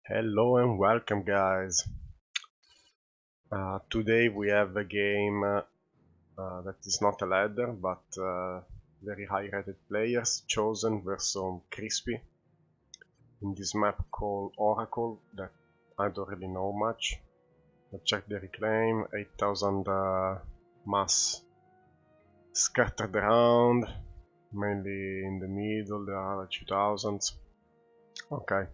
Hello and welcome, guys. Today we have a game that is not a ladder, but very high rated players, Chosen versus Crispy, in this map called Oracle that I don't really know much. I checked the reclaim, 8000 mass scattered around, mainly in the middle, there are 2000s. Okay,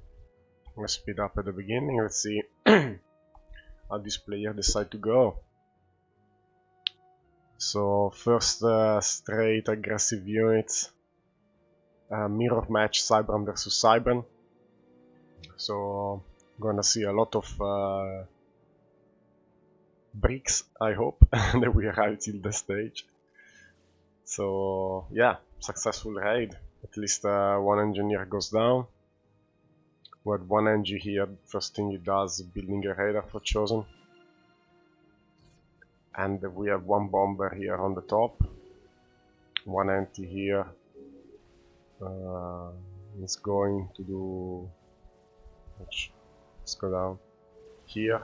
let's speed up at the beginning, let's see how this player decide to go. So first straight aggressive units, mirror match Cybran versus Cybran. So gonna see a lot of bricks, I hope, that we arrive till the stage. So yeah, successful raid. At least one engineer goes down. We had one NG here, first thing he does building a radar for Chosen. And we have one bomber here on the top. One anti here. Is going to do... Let's go down. Here.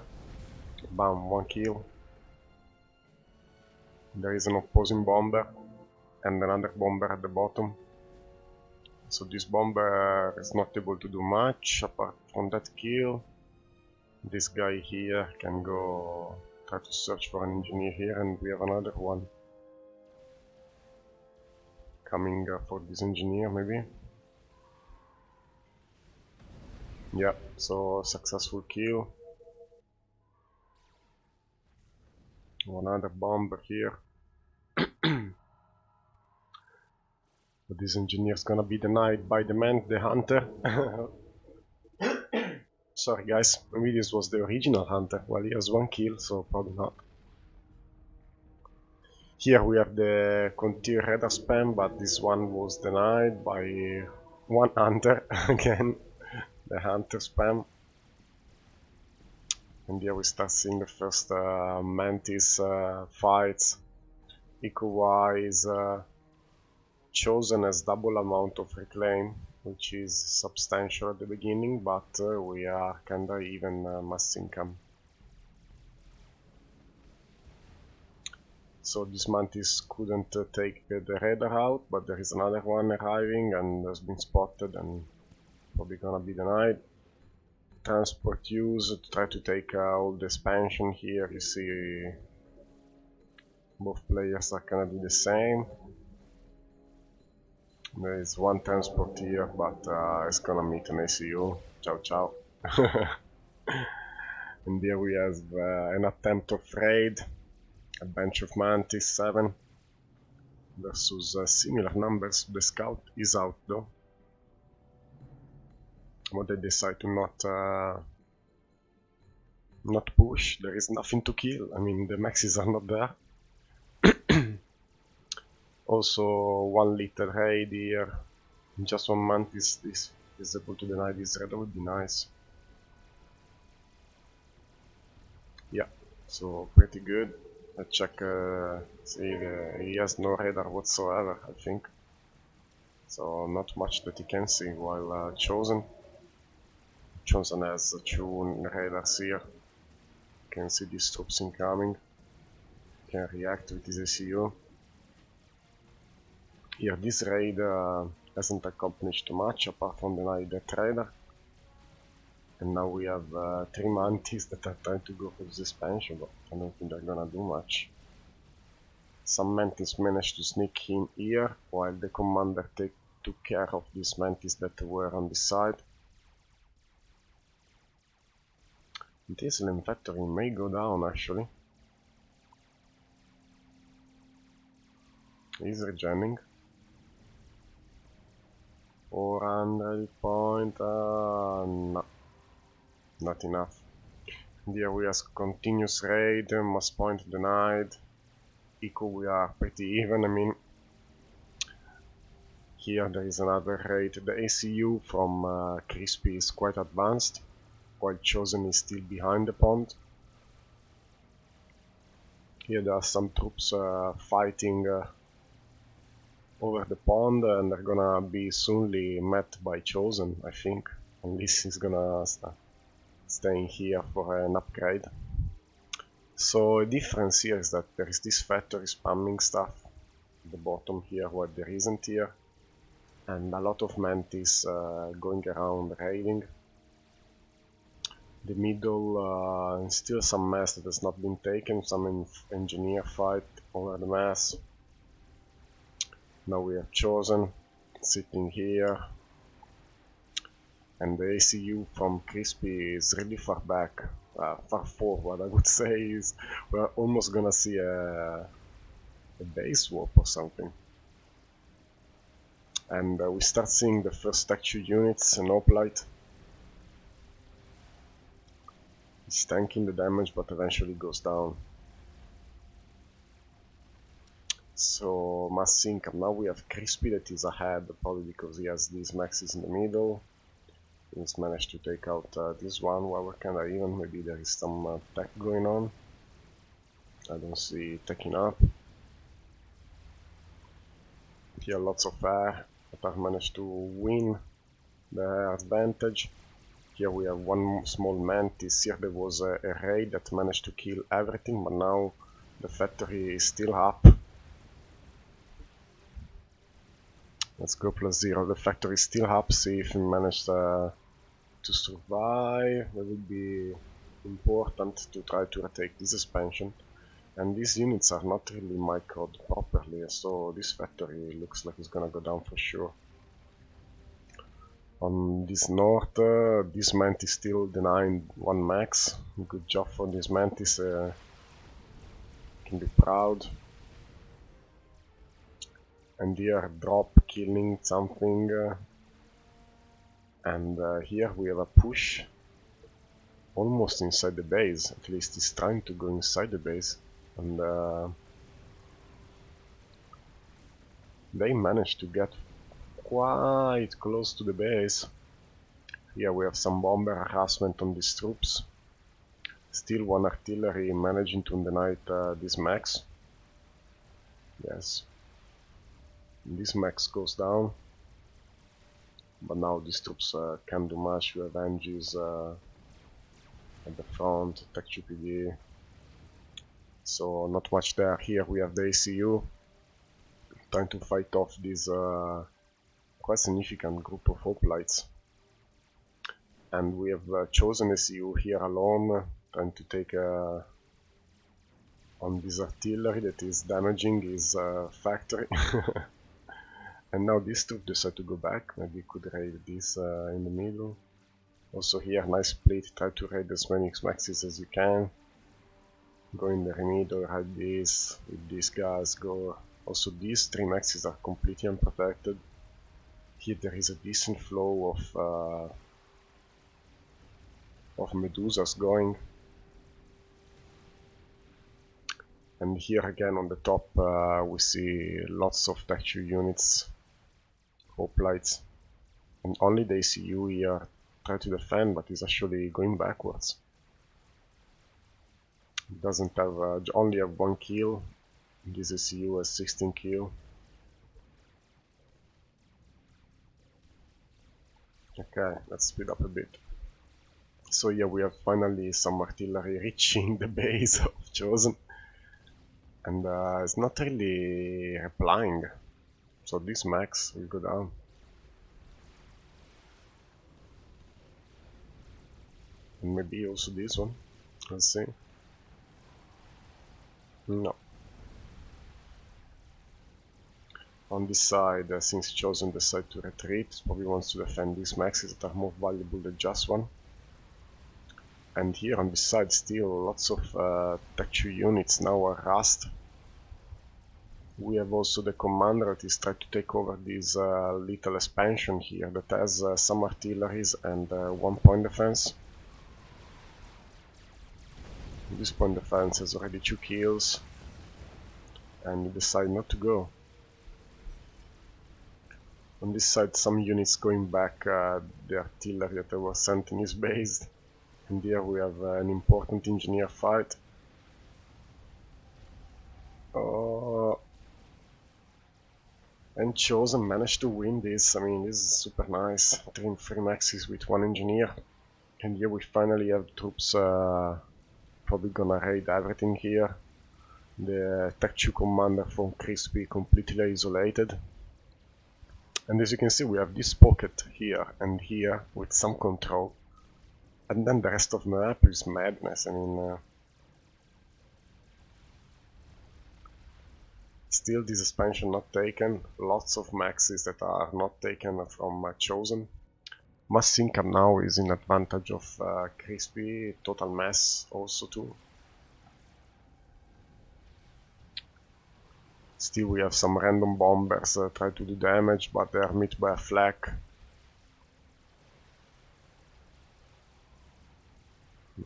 Bam, one kill. There is an opposing bomber and another bomber at the bottom. So this bomber is not able to do much apart from that kill. This guy here can go try to search for an engineer here, and we have another one coming for this engineer maybe. Yeah, so successful kill. Another bomber here. But this engineer is gonna be denied by the man, the hunter. Sorry guys, maybe this was the original hunter. Well, he has one kill, so probably not. Here we have the Contier radar spam, but this one was denied by one hunter again, the hunter spam. And here we start seeing the first Mantis fights. Eco-wise, Chosen as double amount of reclaim, which is substantial at the beginning, but we are kinda even mass income. So this Mantis couldn't take the radar out, but there is another one arriving and has been spotted and probably gonna be denied. Transport use to try to take all the expansion here. You see both players are gonna do the same. There is one transport here, but it's gonna meet an ACU. Ciao ciao. And here we have an attempt of raid. A bench of Mantis 7 versus similar numbers. The scout is out though. But they decide to not push. There is nothing to kill. I mean, the maxes are not there. Also, 1 liter raid here. Just one Mantis is able to deny this raid. That would be nice. Yeah, so pretty good. Let's check. See, he has no radar whatsoever, I think. So not much that he can see. While Chosen has 2 radars here. Can see these troops incoming. Can react with his ACU. Here, this raid hasn't accomplished too much apart from denying that radar. And now we have 3 Mantis that are trying to go for this expansion, but I don't think they're gonna do much. Some Mantis managed to sneak in here, while the commander took care of these Mantis that were on this side. This factory may go down actually. He's regenning. 400 point, no, not enough. Here we have continuous raid, mass point denied. Eco we are pretty even, I mean. Here there is another raid. The ACU from Crispy is quite advanced, while Chosen is still behind the pond. Here there are some troops fighting over the pond, and they're gonna be soonly met by Chosen, I think. Unless he's gonna start. staying here for an upgrade. So the difference here is that there is this factory spamming stuff at the bottom here where there isn't here, and a lot of mantis going around raiding. The middle, still some mass that has not been taken, some engineer fight over the mass. Now we have chosen, sitting here, and the ACU from Crispy is really far back, far forward I would say. Is we're almost gonna see a base warp or something. And we start seeing the first texture units, an Hoplite. He's tanking the damage but eventually goes down. So mass sync, now we have Crispy that is ahead, probably because he has these maxes in the middle. He's managed to take out this one while we're kinda even. Maybe there is some tech going on. I don't see taking up. Here lots of air, but I've managed to win the air advantage. Here we have one small mantis. Here there was a raid that managed to kill everything, but now the factory is still up. Let's go +0. The factory is still up. See if we manage to survive. That would be important to try to retake this expansion. And these units are not really microed properly, so this factory looks like it's gonna go down for sure. On this north, this mantis still denying 1 max. Good job for this mantis, can be proud. And here drop killing something, and here we have a push almost inside the base. At least he's trying to go inside the base, and they managed to get quite close to the base. Here we have some bomber harassment on these troops. Still one artillery managing to deny this max. Yes. This max goes down. But now these troops can't do much. We have NGs at the front, Tech GPD. So not much there. Here we have the ACU trying to fight off this quite significant group of hoplites. And we have chosen ACU here alone, trying to take on this artillery that is damaging his factory. And now this troop decide to go back. Maybe could raid this in the middle. Also here, nice split, try to raid as many maxes as you can. Go in the middle, raid this, with these guys, go. Also these 3 maxes are completely unprotected. Here there is a decent flow of Medusas going. And here again on the top we see lots of texture units, hoplites, and only the ACU here try to defend, but is actually going backwards. It doesn't have only have 1 kill. This ACU has 16 kill. Okay, let's speed up a bit. So yeah, we have finally some artillery reaching the base of Chosen, and it's not really replying, so this max will go down. And maybe also this one, let's see. No. On this side, since Chosen decided to retreat, probably wants to defend these maxes that are more valuable than just one. And here on this side still lots of texture units now are rust. We have also the commander that is trying to take over this little expansion here that has some artilleries and 1 point defense. This point defense has already 2 kills, and he decided not to go. On this side some units going back the artillery that were sent in his base. And here we have an important engineer fight. And Chosen managed to win this. I mean, this is super nice. 3 maxes with 1 engineer. And here we finally have troops probably gonna raid everything here. The Tech 2 commander from Crispy completely isolated. And as you can see, we have this pocket here and here with some control. And then the rest of the map is madness. I mean, still this expansion not taken. Lots of maxes that are not taken from Chosen. Mass income now is in advantage of Crispy. Total mass also too. Still we have some random bombers try to do damage, but they are met by a flak.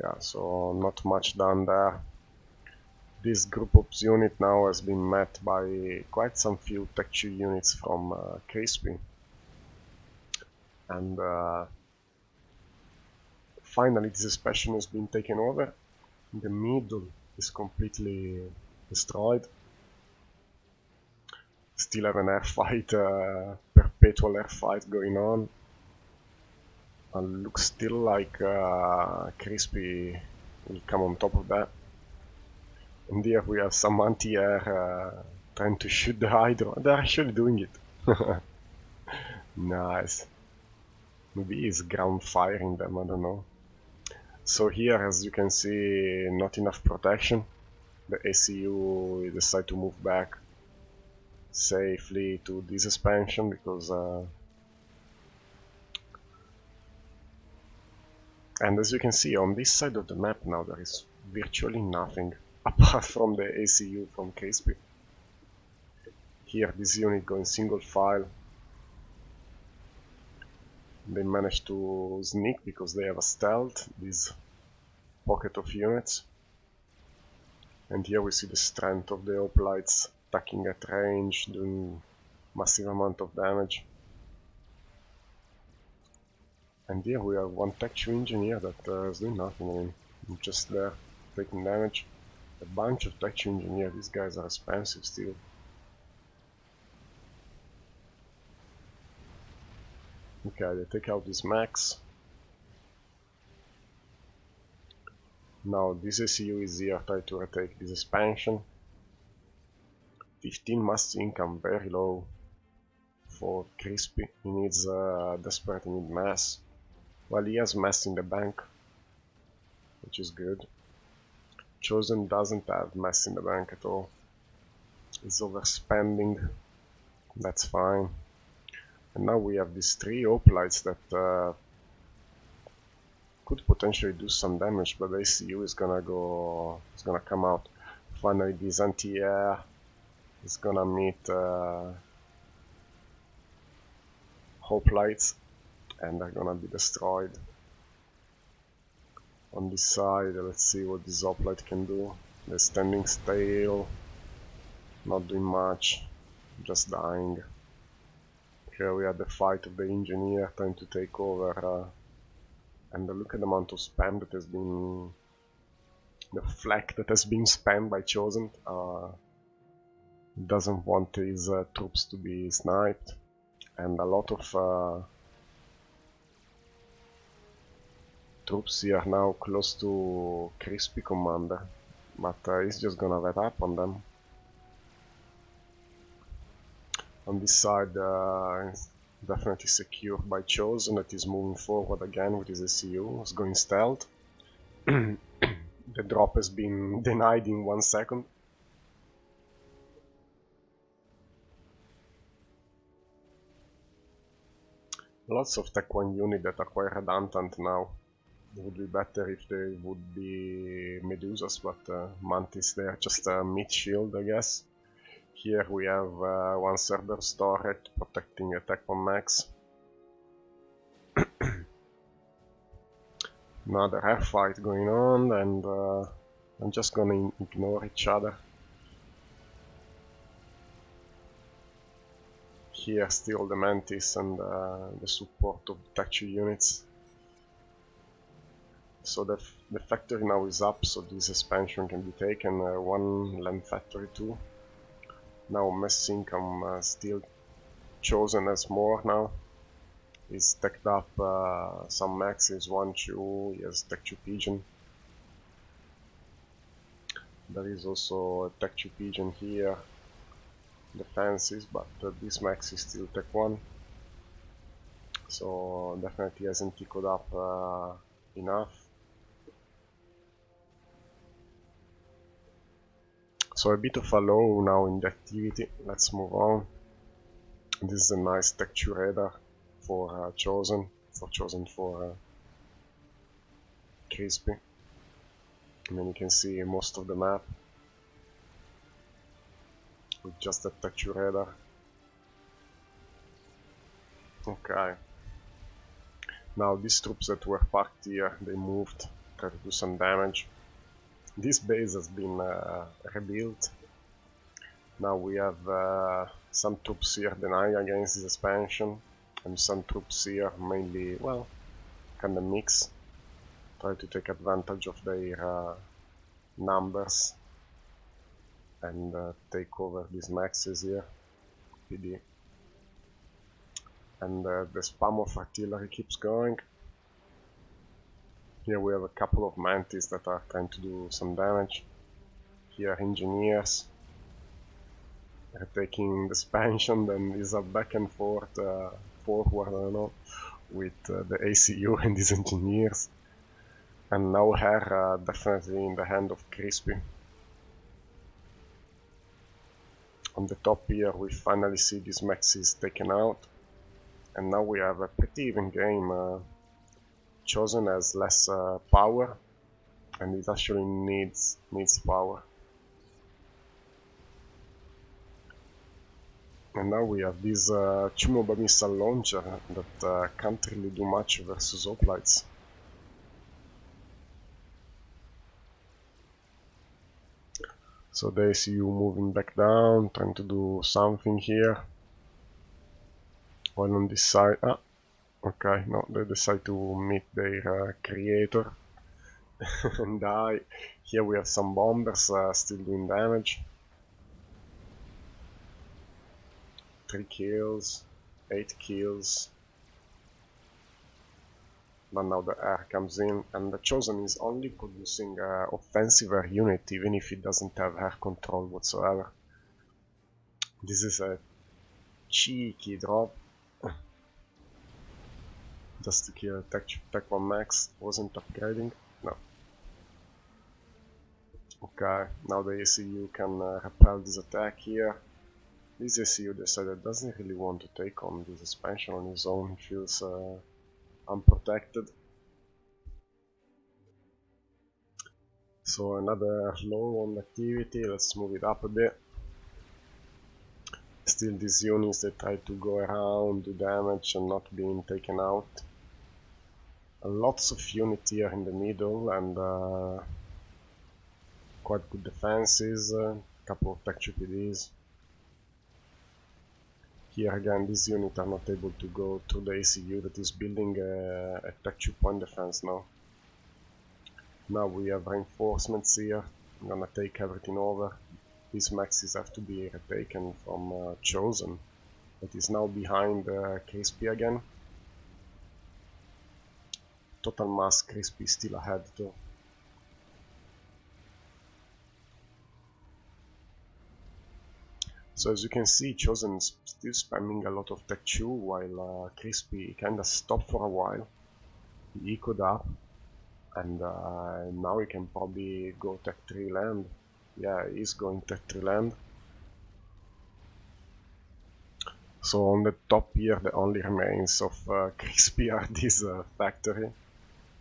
Yeah, so not much done there. This group of unit now has been met by quite some few Tech 2 units from Crispy. And finally this expansion has been taken over. The middle is completely destroyed. Still have an air fight, perpetual air fight going on. And looks still like Crispy will come on top of that. And here we have some anti-air trying to shoot the Hydro. They're actually doing it. Nice. Maybe he's ground firing them, I don't know. So here, as you can see, not enough protection. The ACU decide to move back safely to this expansion because and as you can see on this side of the map now there is virtually nothing apart from the ACU from Crispy. Here this unit going single file. They managed to sneak because they have a stealth, this pocket of units. And here we see the strength of the hoplites attacking at range, doing massive amount of damage. And here we have one Tech 2 engineer that is doing nothing, I mean, just there, taking damage. A bunch of Tech 2 engineers, these guys are expensive still. Okay, they take out this max. Now this ACU is here, try to retake this expansion. 15 mass income, very low for Crispy. He needs desperately need mass. Well, he has mass in the bank, which is good. Chosen doesn't have mass in the bank at all. He's overspending, that's fine. And now we have these 3 hoplites that could potentially do some damage, but the ACU is gonna come out. Finally this anti-air is gonna meet hoplites and they're gonna be destroyed. On this side, let's see what this hoplite can do. They're standing still, not doing much, just dying. Here we have the fight of the engineer trying to take over, and look at the amount of spam that has been, the flak that has been spammed by Chosen. Doesn't want his troops to be sniped, and a lot of troops here now close to Crispy commander, but he's just gonna let up on them. On this side it's definitely secure by Chosen, that is moving forward again with his ACU, is going stealth. The drop has been denied in 1 second. Lots of Tech 1 units that are quite redundant now. It would be better if they would be Medusas, but Mantis, they are just a mid shield, I guess. Here we have one Cerberus turret protecting a Tech 1 max. Another air fight going on, and I'm just gonna ignore each other. Here still the Mantis and the support of the Tech 2 units. So the factory now is up, so this expansion can be taken. One land factory too. Now mass income still Chosen as more now. He's stacked up some maxes, 1, 2, he has Tech 2 Pigeon. There is also a Tech 2 Pigeon here, defenses, but this max is still Tech 1. So definitely hasn't tickled up enough. So a bit of a low now in the activity. Let's move on. This is a nice Tech 2 radar for Chosen for Crispy. And then you can see most of the map with just a Tech 2 radar. Okay. Now these troops that were parked here, they moved, try to do some damage. This base has been rebuilt. Now we have some troops here denying against this expansion, and some troops here mainly, well, kinda mix, try to take advantage of their numbers and take over these maxes here, PD. And the spam of artillery keeps going. Here we have a couple of mantis that are trying to do some damage. Here engineers are taking the expansion, then is a back and forth, forward, I don't know, with the ACU and these engineers. And now her definitely in the hand of Crispy. On the top here we finally see these maxes taken out. And now we have a pretty even game. Chosen has less power, and it actually needs power. And now we have this Chumobba missile launcher that can't really do much versus hoplites. So they see you moving back down, trying to do something here. While on this side, okay, no, they decide to meet their creator and die. Here we have some bombers still doing damage. 3 kills, 8 kills. But now the air comes in, and the Chosen is only producing offensive air unit, even if it doesn't have air control whatsoever. This is a cheeky drop. Just to kill Tech 1 Max, wasn't upgrading, no. Okay, now the ACU can repel this attack here. This ACU decided doesn't really want to take on this expansion on his own, he feels unprotected. So another low on activity, let's move it up a bit. Still these units that try to go around, do damage and not being taken out. Lots of unit here in the middle and quite good defenses, couple of Tech 2 PDs. Here again these units are not able to go through the ACU that is building a Tech 2 point defense now. Now we have reinforcements here, I'm gonna take everything over. These maxes have to be retaken from Chosen, that is now behind Crispy again. Total mass Crispy still ahead though. So as you can see, Chosen is still spamming a lot of Tech 2 while Crispy kinda stopped for a while. He echoed up and now he can probably go Tech 3 land. Yeah, he's going Tech 3 land. So on the top here the only remains of Crispy are this factory.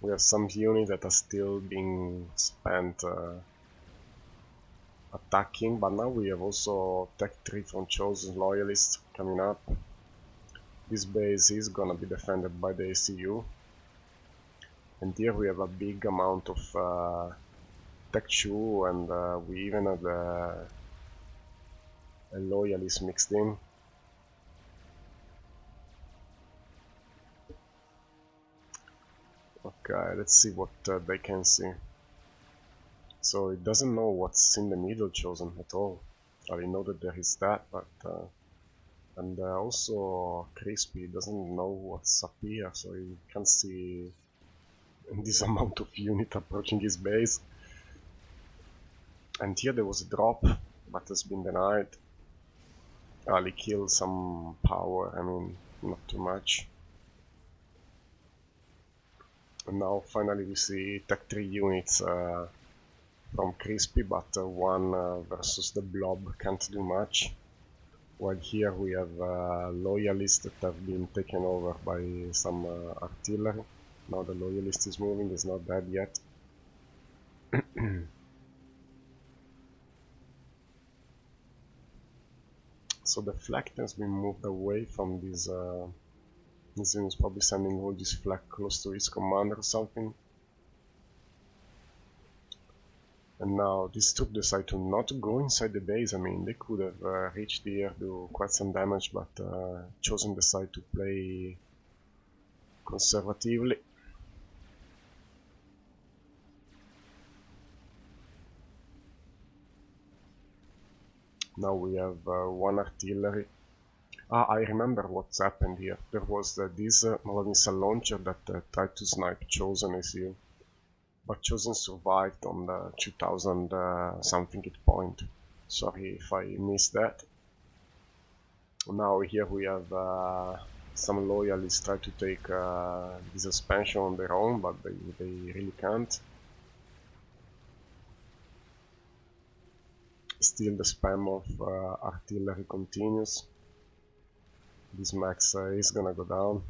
We have some units that are still being spent attacking, but now we have also Tech 3 from Chosen Loyalists coming up. This base is gonna be defended by the ACU. And here we have a big amount of Tech 2 and we even have a Loyalist mixed in. Okay, let's see what they can see. So it doesn't know what's in the middle Chosen at all. I know that there is that, but And also Crispy doesn't know what's up here, so he can't see this amount of unit approaching his base. And here there was a drop, but has been denied. Ali killed some power, I mean, not too much. And now finally we see Tech 3 units from Crispy, but one versus the Blob can't do much. While here we have Loyalists that have been taken over by some artillery. Now the Loyalist is moving, is not dead yet. So the flak has been moved away from this. This is probably sending all this flak close to his commander or something. And now this troop decide to not go inside the base. I mean, they could have reached here, do quite some damage, but chosen decide to play conservatively. Now we have one artillery. I remember what's happened here. There was this missile launcher that tried to snipe Chosen as you. But Chosen survived on the 2000 something hit point. Sorry if I missed that. Now here we have some loyalists try to take this expansion on their own, but they really can't. Still the spam of artillery continues. This max is gonna go down.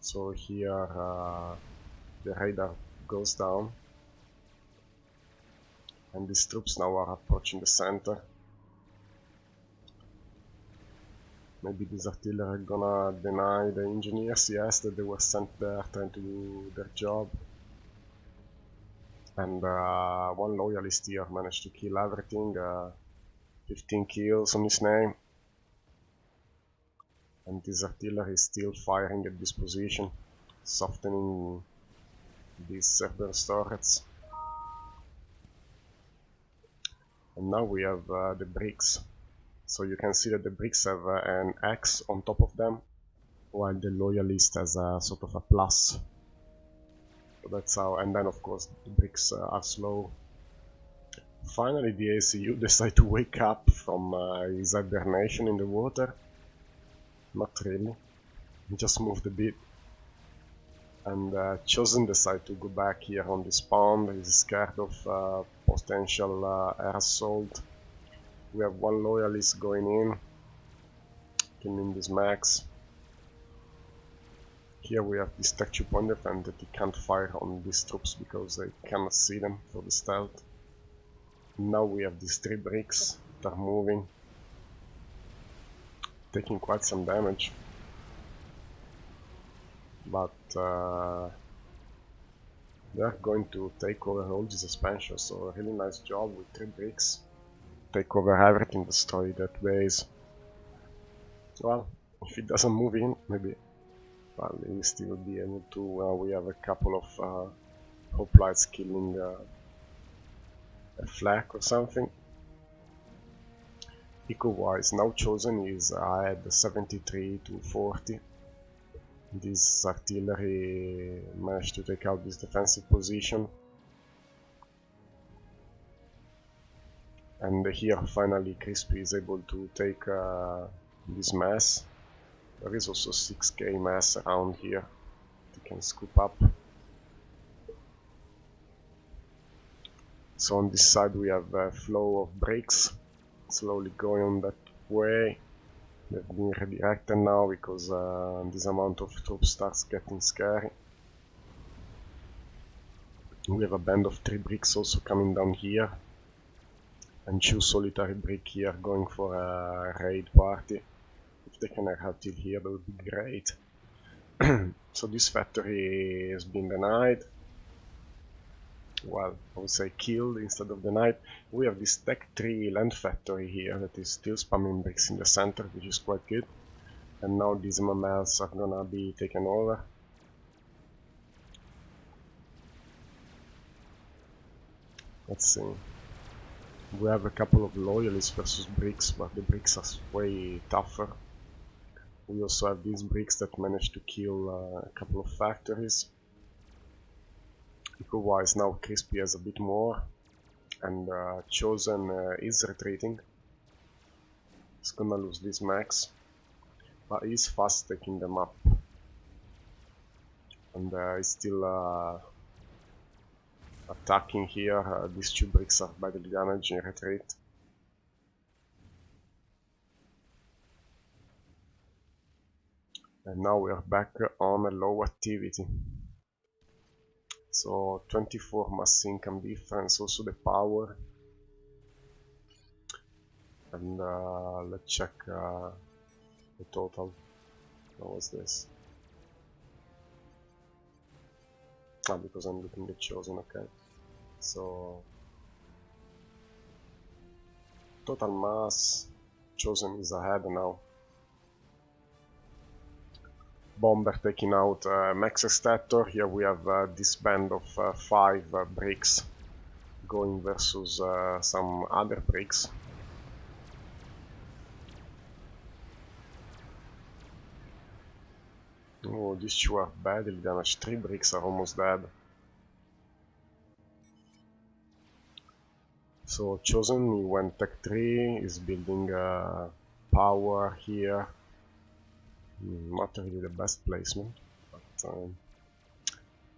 So here the radar goes down, and these troops now are approaching the center. Maybe these artillery are gonna deny the engineers, yes, that they were sent there trying to do their job. And one loyalist here managed to kill everything, 15 kills on his name. And this artillery is still firing at this position, softening these Cerberus turrets. And now we have the bricks. So you can see that the bricks have an X on top of them, while the loyalist has a sort of a plus. So that's how, and then of course the bricks are slow. Finally the ACU decide to wake up from his hibernation in the water. Not really, he just moved a bit. And Chosen decide to go back here on this pond. He's scared of potential air assault. We have one loyalist going in, killing this max. Here we have this tech 2 point defense that he can't fire on these troops because they cannot see them for the stealth. Now we have these 3 bricks that are moving, taking quite some damage. But they are going to take over all these expansions, so a really nice job with 3 bricks. Take over everything, destroy that base. Well, if it doesn't move in, maybe well, he'll still be able to. We have a couple of hoplites killing a flak or something. Eco-wise, now Chosen is ahead 73 to 40. This artillery managed to take out this defensive position. And here finally Crispy is able to take this mass. There is also 6k mass around here that you can scoop up. So on this side we have a flow of bricks slowly going on that way. They've been redirected now because this amount of troops starts getting scary. We have a band of 3 bricks also coming down here, and 2 solitary brick here going for a raid party. If they can help till here, that would be great. So this factory has been denied. Well, I would say killed instead of denied. We have this Tech 3 land factory here that is still spamming bricks in the center, which is quite good. And now these mammals are gonna be taken over. Let's see. We have a couple of loyalists versus bricks, but the bricks are way tougher. We also have these bricks that managed to kill a couple of factories. Eco-wise now Crispy has a bit more, and Chosen is retreating. He's gonna lose this max, but he's fast taking them up, and he's still attacking here. These two bricks are badly damaged in retreat. And now we are back on a low activity. So 24 mass income difference, also the power. And let's check the total. What was this? Ah, because I'm looking at Chosen, okay. So total mass, Chosen is ahead now. Bomber taking out Max Extractor. Here we have this band of 5 bricks going versus some other bricks. Oh, these two are badly damaged. 3 bricks are almost dead. So Chosen, he went Tech 3, is building power here. Not really the best placement, but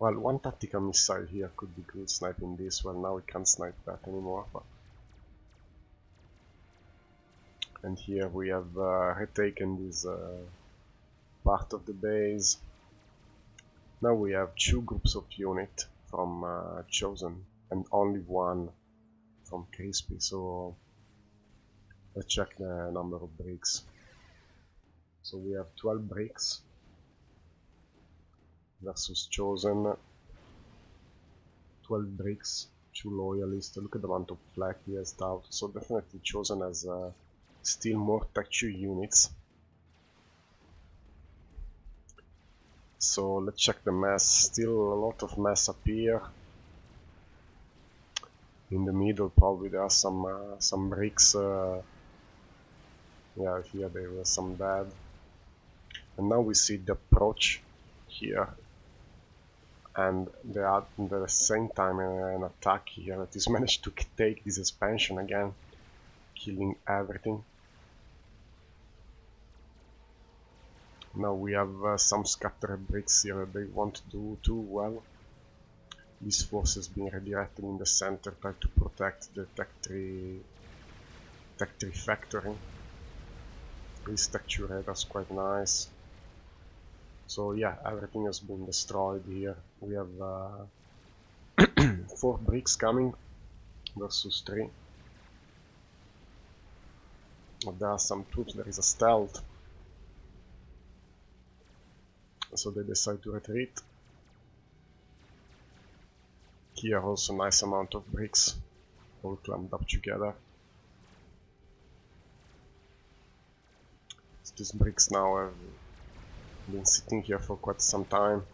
well, one tactical missile here could be good sniping this. Well, now we can't snipe that anymore. But and here we have retaken this part of the base. Now we have 2 groups of unit from Chosen and only 1 from Crispy. So let's check the number of bricks. So we have 12 bricks versus Chosen. 12 bricks, 2 loyalists. Look at the amount of flak he has out. So definitely Chosen has still more Tech 2 units. So let's check the mass. Still a lot of mass up here. In the middle probably there are some bricks. Yeah, here there were some dead. And now we see the approach here, and they are at the same time an attack here that is managed to take this expansion again, killing everything. Now we have some scattered bricks here that they won't do too well. These forces being redirected in the center try to protect the Tech 3 factory. This Tech 2 radar's quite nice. So yeah, everything has been destroyed here. We have 4 bricks coming versus 3. There are some troops, there is a stealth. So they decide to retreat. Here also nice amount of bricks all clumped up together. So these bricks now have been sitting here for quite some time.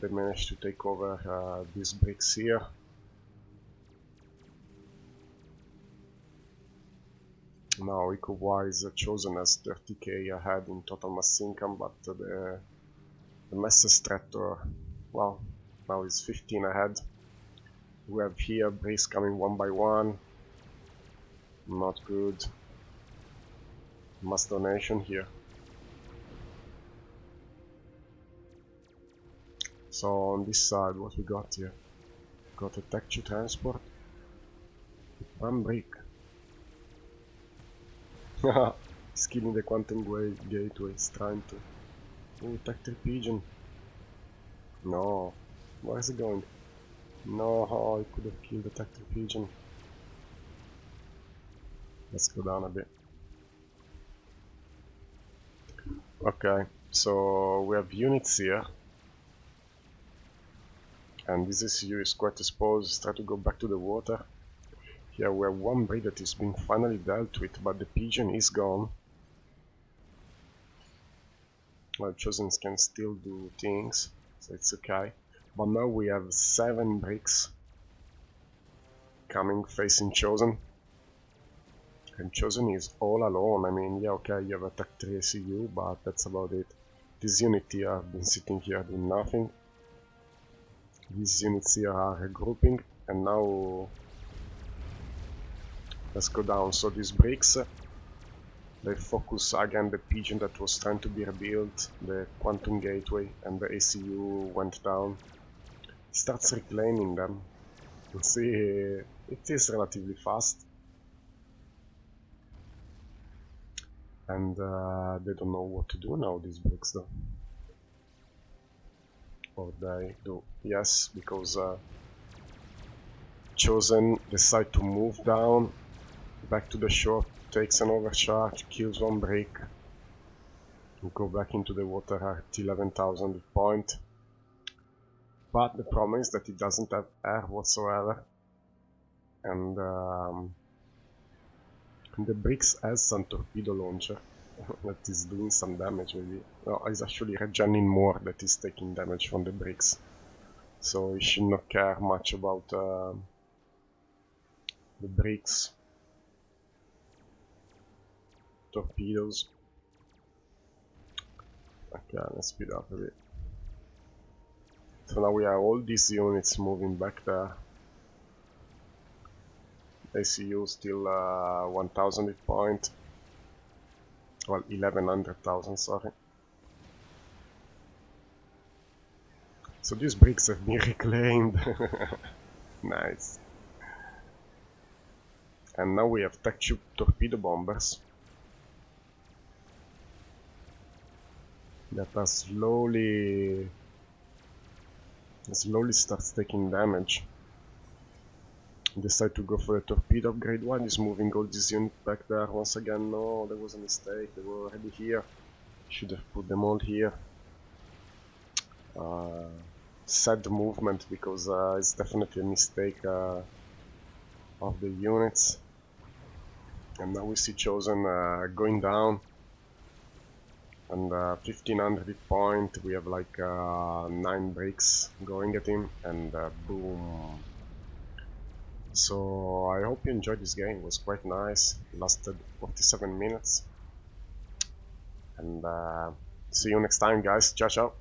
They managed to take over these bricks here. Now eco-wise Chosen has 30k ahead in total mass income, but the mass extractor, well, now is 15 ahead. We have here bricks coming one by one. Not good. Mass donation here. So on this side, what we got here? Got a Tech 2 transport. 1 brick. He's killing the quantum gateway. It's trying to. Oh, Tech 3 pigeon. No. Where is it going? No, oh, he could have killed the Tech 3 pigeon. Let's go down a bit. Okay, so we have units here. And this SU is quite exposed. Try to go back to the water. Here we have 1 breed that is being finally dealt with, but the pigeon is gone. Well, Chosens can still do things, so it's okay. But now we have 7 bricks coming, facing Chosen. And Chosen is all alone. I mean, yeah, okay, you have attacked 3 ACU, but that's about it. This unit here have been sitting here doing nothing. These units here are regrouping, and now let's go down. So these bricks, they focus again the pigeon that was trying to be rebuilt, the quantum gateway, and the ACU went down. It starts reclaiming them. You see, it is relatively fast. And they don't know what to do now, these bricks though. Or they do, yes, because Chosen decide to move down back to the shore, takes an overcharge, kills one brick, and go back into the water at 11,000 point. But the problem is that it doesn't have air whatsoever, and the bricks has some torpedo launcher that is doing some damage maybe. No, it's actually regening more that is taking damage from the bricks. So you should not care much about the bricks. Torpedoes. Okay, let's speed up a bit. So now we have all these units moving back there. ACU still 1000 hit point. Well, 1100,000, sorry. So these bricks have been reclaimed. Nice. And now we have tech tube torpedo bombers that are slowly starts taking damage. Decide to go for the torpedo upgrade. One is moving all these units back there once again. No, there was a mistake, they were already here. Should have put them all here. Sad movement, because it's definitely a mistake of the units. And now we see Chosen going down, and 1500 hit point. We have like 9 bricks going at him, and boom. So I hope you enjoyed this game. It was quite nice. It lasted 47 minutes, and see you next time, guys. Ciao ciao.